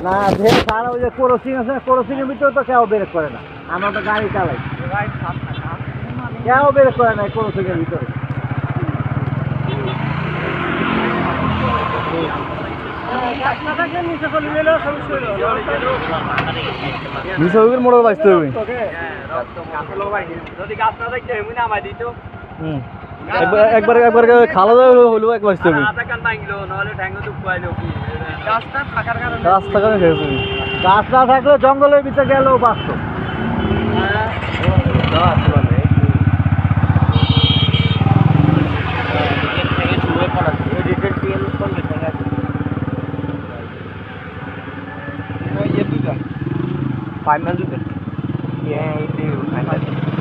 না যে সারা ওই যে ক্রসিং আছে ক্রসিং এর ভিতরে তো কেউ বের করে না আমরা তো গাড়ি চালাই কেউ বের করে না ক্রসিং এর ভিতরে মোড় বাঁচতে হবে একবার একবার খাওয়া দাওয়া হলো এক বাঁচতে হবে গাছ না থাকলে জঙ্গলের ভিতরে গেলেও বাঁচত Final juga. Ya itu final.